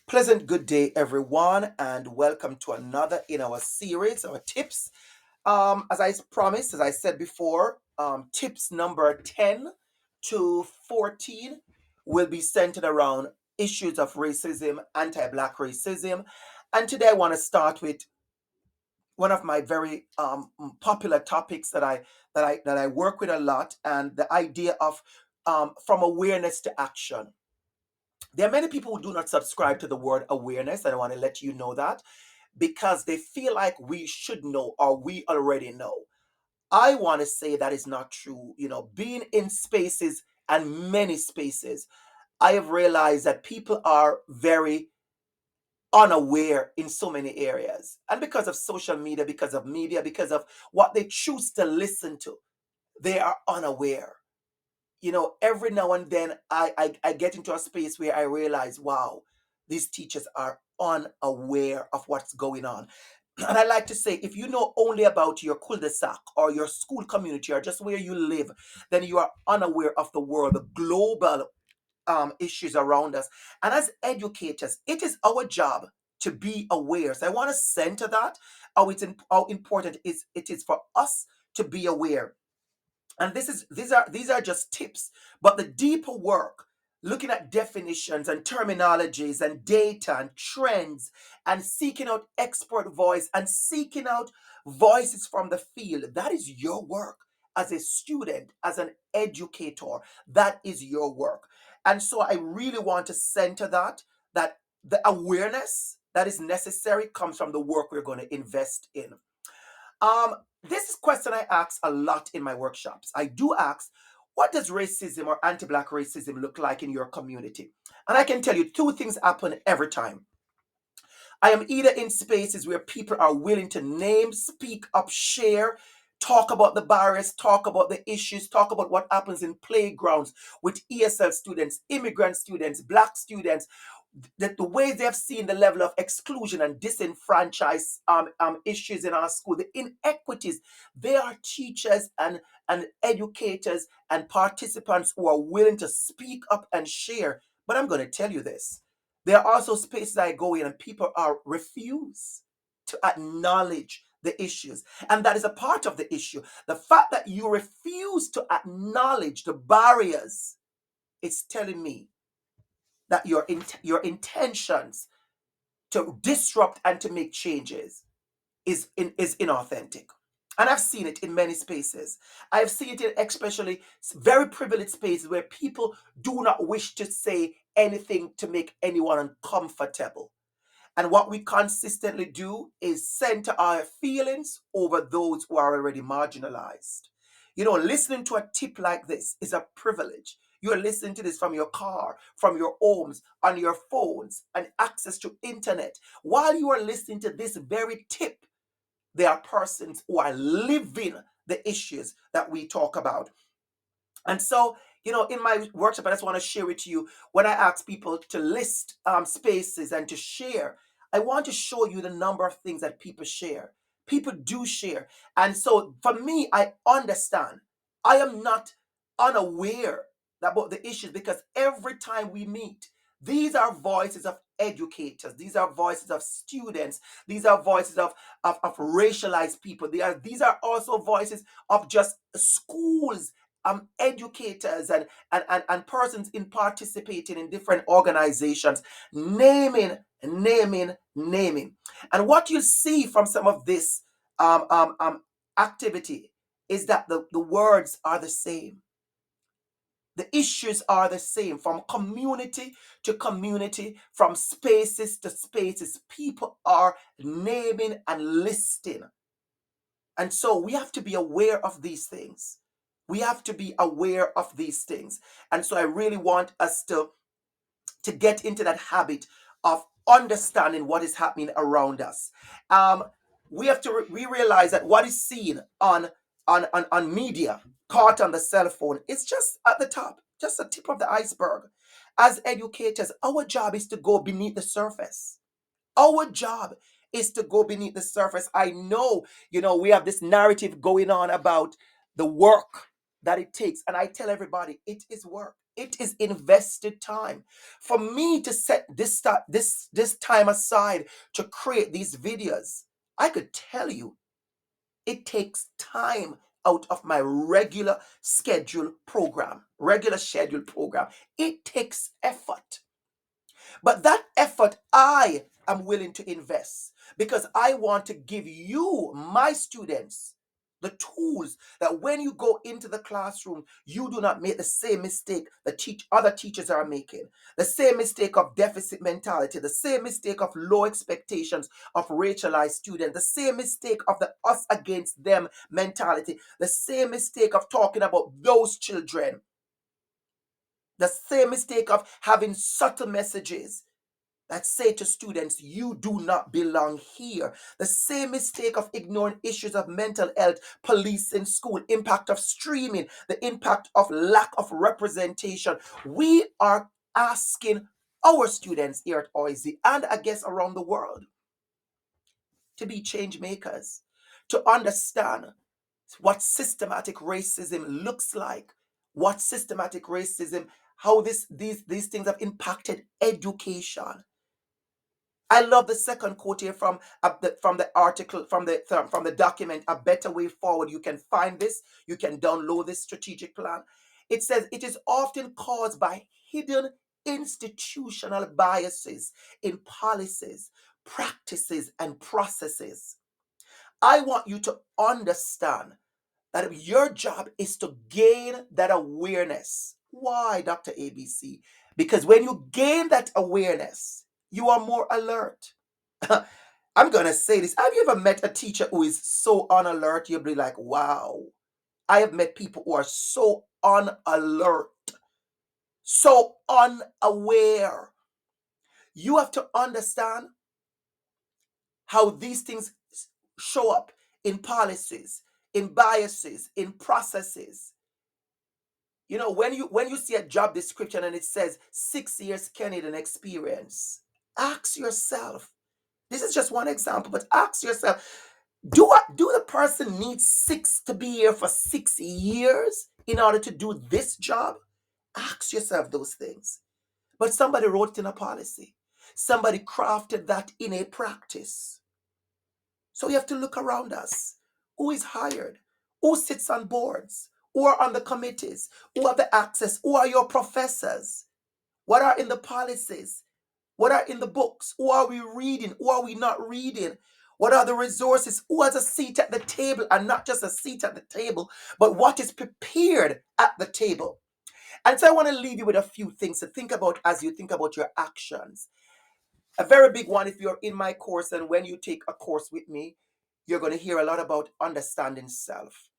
Pleasant good day, everyone, and welcome to another in our series, our tips. As I promised, as I said before, tips number 10 to 14 will be centered around issues of racism, anti-black racism. And today I want to start with one of my very popular topics that I work with a lot, and the idea of from awareness to action. There are many people who do not subscribe to the word awareness, and I want to let you know that because they feel like we should know or we already know. I want to say that is not true. Being in spaces and many spaces, I have realized that people are very unaware in so many areas. And because of social media, because of media, because of what they choose to listen to, they are unaware. Every now and then I get into a space where I realize, wow, these teachers are unaware of what's going on. And I like to say, if you know only about your cul-de-sac or your school community or just where you live, then you are unaware of the world, the global issues around us. And as educators, it is our job to be aware. So I want to center that, how important it is for us to be aware. And these are just tips, but the deeper work, looking at definitions and terminologies and data and trends, and seeking out expert voice and seeking out voices from the field, that is your work as a student, as an educator. That is your work. And so I really want to center that the awareness that is necessary comes from the work we're going to invest in. This is a question I ask a lot in my workshops. I do ask, what does racism or anti-black racism look like in your community? And I can tell you two things happen every time. I am either in spaces where people are willing to name, speak up, share, talk about the barriers, talk about the issues, talk about what happens in playgrounds with ESL students, immigrant students, black students, the ways they have seen the level of exclusion and disenfranchised issues in our school, the inequities. There are teachers and educators and participants who are willing to speak up and share. But I'm going to tell you this. There are also spaces I go in and people are refuse to acknowledge the issues. And that is a part of the issue. The fact that you refuse to acknowledge the barriers is telling me that your intentions to disrupt and to make changes is inauthentic. And I've seen it in many spaces. I've seen it in especially very privileged spaces where people do not wish to say anything to make anyone uncomfortable. And what we consistently do is center our feelings over those who are already marginalized. Listening to a tip like this is a privilege. You're listening to this from your car, from your homes, on your phones, and access to internet. While you are listening to this very tip, there are persons who are living the issues that we talk about. And so, in my workshop, I just want to share with you when I ask people to list spaces and to share, I want to show you the number of things that people share. People do share. And so, for me, I understand. I am not unaware about the issues because every time we meet, these are voices of educators, these are voices of students, these are voices of racialized people. These are also voices of just schools, educators and persons in participating in different organizations, naming. And what you see from some of this activity is that the words are the same. The issues are the same from community to community, from spaces to spaces. People are naming and listing. And so we have to be aware of these things. We have to be aware of these things. And so I really want us to get into that habit of understanding what is happening around us. Um, we have to we realize that what is seen on media, caught on the cell phone, it's just at the top, just the tip of the iceberg. As educators, our job is to go beneath the surface. Our job is to go beneath the surface. I know, we have this narrative going on about the work that it takes. And I tell everybody, it is work. It is invested time. For me to set this time aside to create these videos, I could tell you it takes time out of my regular scheduled program. It takes effort. But that effort I am willing to invest because I want to give you, my students, the tools that when you go into the classroom, you do not make the same mistake that other teachers are making. The same mistake of deficit mentality, the same mistake of low expectations of racialized students, the same mistake of the us against them mentality, the same mistake of talking about those children, the same mistake of having subtle messages that say to students, you do not belong here. The same mistake of ignoring issues of mental health, police in school, impact of streaming, the impact of lack of representation. We are asking our students here at OISE and I guess around the world to be change makers, to understand what systematic racism looks like, what systematic racism, how these things have impacted education. I love the second quote here from the article from the document. A better way forward. You can find this. You can download this strategic plan. It says it is often caused by hidden institutional biases in policies, practices, and processes. I want you to understand that your job is to gain that awareness. Why, Dr. ABC? Because when you gain that awareness, you are more alert. I'm going to say this. Have you ever met a teacher who is so on alert? You'll be like, wow. I have met people who are so on alert, so unaware. You have to understand how these things show up in policies, in biases, in processes. You know, when you see a job description and it says 6 years Canadian experience, ask yourself. This is just one example, but ask yourself, do the person need six to be here for 6 years in order to do this job? Ask yourself those things. But somebody wrote it in a policy. Somebody crafted that in a practice. So we have to look around us. Who is hired? Who sits on boards? Who are on the committees? Who have the access? Who are your professors? What are in the policies? What are in the books? Who are we reading? Who are we not reading? What are the resources? Who has a seat at the table, and not just a seat at the table, but what is prepared at the table? And so I want to leave you with a few things to think about as you think about your actions. A very big one, if you're in my course and when you take a course with me, you're going to hear a lot about understanding self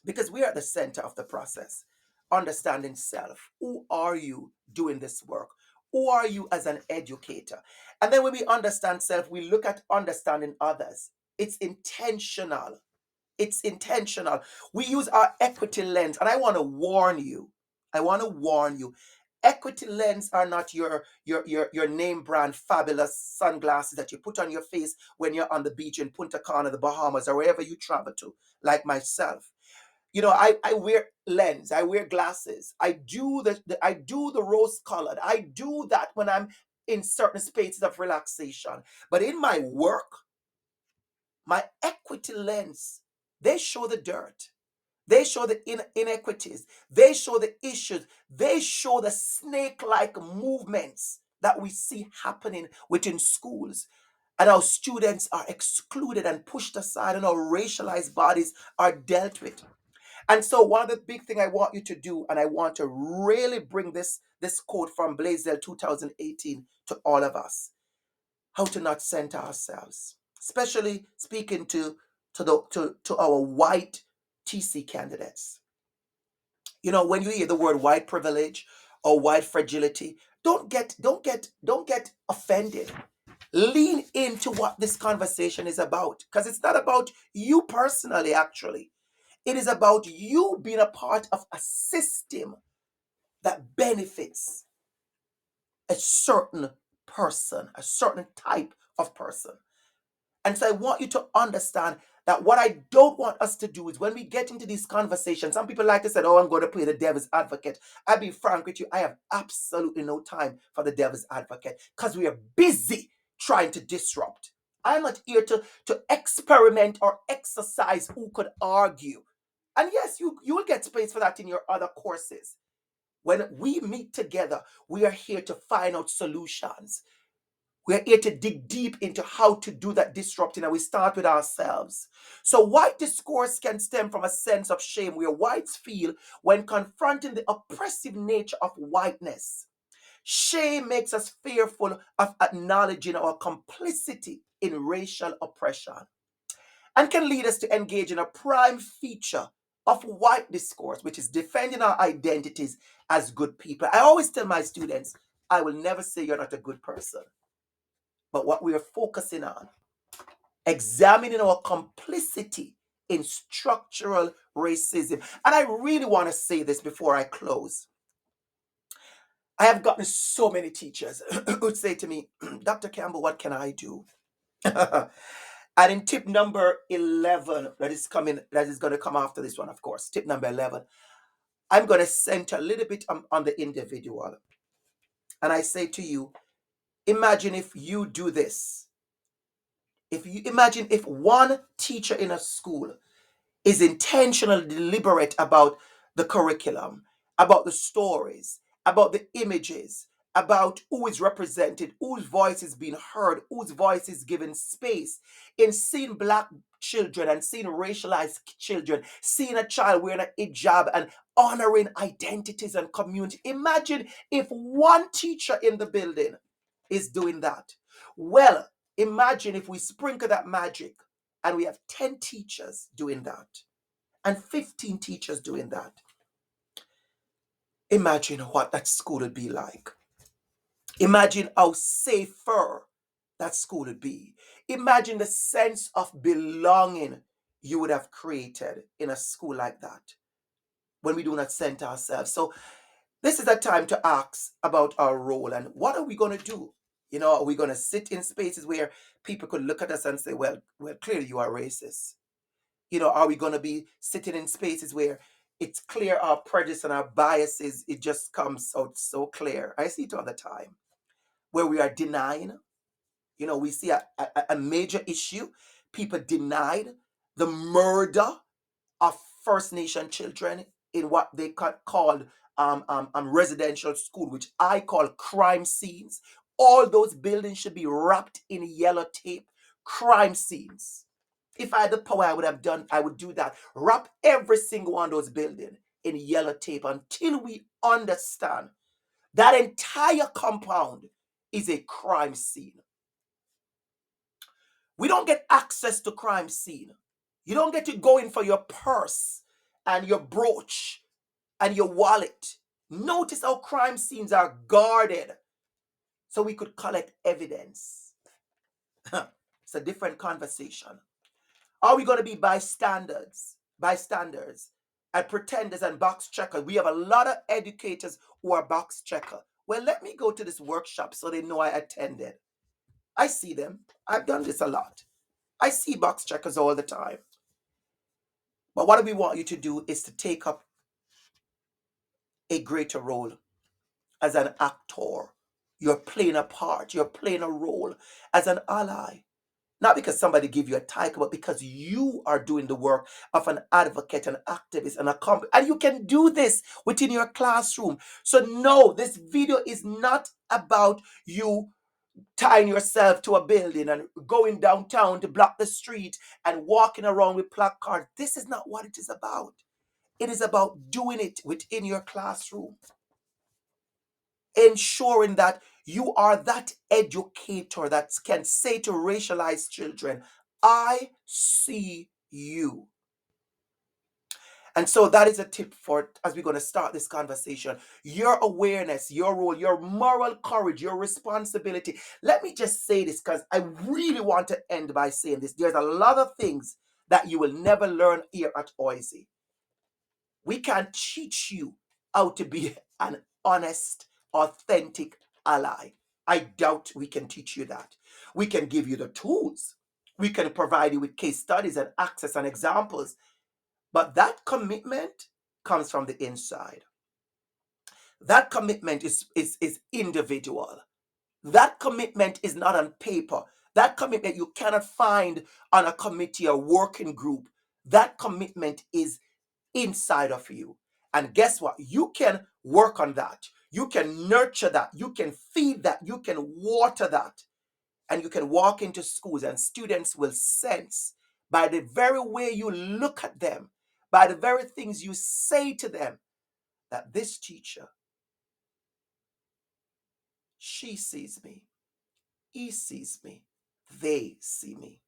because we are at the center of the process. Understanding self. Who are you doing this work? Who are you as an educator? And then when we understand self, we look at understanding others. It's intentional. It's intentional. We use our equity lens, and I want to warn you. I want to warn you. Equity lens are not your name brand fabulous sunglasses that you put on your face when you're on the beach in Punta Cana, the Bahamas, or wherever you travel to, like myself. You know, I wear lens, I wear glasses. I do the rose colored. I do that when I'm in certain spaces of relaxation. But in my work, my equity lens, they show the dirt. They show the inequities. They show the issues. They show the snake-like movements that we see happening within schools and how students are excluded and pushed aside and how racialized bodies are dealt with. And so one of the big thing I want you to do, and I want to really bring this quote from Blaisdell 2018 to all of us, how to not center ourselves, especially speaking to our white TC candidates. You know, when you hear the word white privilege or white fragility, don't get offended. Lean into what this conversation is about because it's not about you personally, actually. It is about you being a part of a system that benefits a certain person, a certain type of person. And so I want you to understand that what I don't want us to do is when we get into these conversations, some people like to say, oh, I'm going to play the devil's advocate. I'll be frank with you, I have absolutely no time for the devil's advocate because we are busy trying to disrupt. I'm not here to experiment or exercise who could argue. And yes, you will get space for that in your other courses. When we meet together, we are here to find out solutions. We're here to dig deep into how to do that disrupting, and we start with ourselves. So, white discourse can stem from a sense of shame where whites feel when confronting the oppressive nature of whiteness. Shame makes us fearful of acknowledging our complicity in racial oppression and can lead us to engage in a prime feature of white discourse, which is defending our identities as good people. I always tell my students, I will never say you're not a good person. But what we are focusing on, examining our complicity in structural racism. And I really want to say this before I close. I have gotten so many teachers who would say to me, Dr. Campbell, what can I do? And in tip number 11, that is going to come after this one, of course, tip number 11, I'm going to center a little bit on the individual. And I say to you, imagine if you do this. If you imagine if one teacher in a school is intentionally deliberate about the curriculum, about the stories, about the images, about who is represented, whose voice is being heard, whose voice is given space, in seeing black children and seeing racialized children, seeing a child wearing a hijab and honoring identities and community. Imagine if one teacher in the building is doing that. Well, imagine if we sprinkle that magic and we have 10 teachers doing that and 15 teachers doing that. Imagine what that school would be like. Imagine how safer that school would be. Imagine the sense of belonging you would have created in a school like that when we do not center ourselves. So this is a time to ask about our role and what are we going to do? You know, are we going to sit in spaces where people could look at us and say, well, clearly you are racist? You know, are we going to be sitting in spaces where it's clear our prejudice and our biases, it just comes out so clear? I see it all the time where we are denying. You know, we see a major issue. People denied the murder of First Nation children in what they called residential school, which I call crime scenes. All those buildings should be wrapped in yellow tape. Crime scenes. If I had the power, I would do that. Wrap every single one of those buildings in yellow tape until we understand that entire compound is a crime scene. We don't get access to crime scene. You don't get to go in for your purse and your brooch and your wallet. Notice how crime scenes are guarded so we could collect evidence. It's a different conversation. Are we going to be bystanders, and pretenders and box checkers? We have a lot of educators who are box checker. Well, let me go to this workshop so they know I attended. I see them. I've done this a lot. I see box checkers all the time. But what we want you to do is to take up a greater role as an actor. You're playing a part. You're playing a role as an ally. Not because somebody give you a title, but because you are doing the work of an advocate, an activist, and you can do this within your classroom. So no, this video is not about you tying yourself to a building and going downtown to block the street and walking around with placards. This is not what it is about. It is about doing it within your classroom, ensuring that you are that educator that can say to racialized children, I see you. And so that is a tip for as we're going to start this conversation. Your awareness, your role, your moral courage, your responsibility. Let me just say this because I really want to end by saying this. There's a lot of things that you will never learn here at OISE. We can teach you how to be an honest, authentic ally. I doubt we can teach you that. We can give you the tools. We can provide you with case studies and access and examples, but that commitment comes from the inside. That commitment is individual. That commitment is not on paper. That commitment you cannot find on a committee or working group. That commitment is inside of you. And guess what? You can work on that. You can nurture that. You can feed that. You can water that. And you can walk into schools and students will sense by the very way you look at them, by the very things you say to them, that this teacher, she sees me, he sees me, they see me.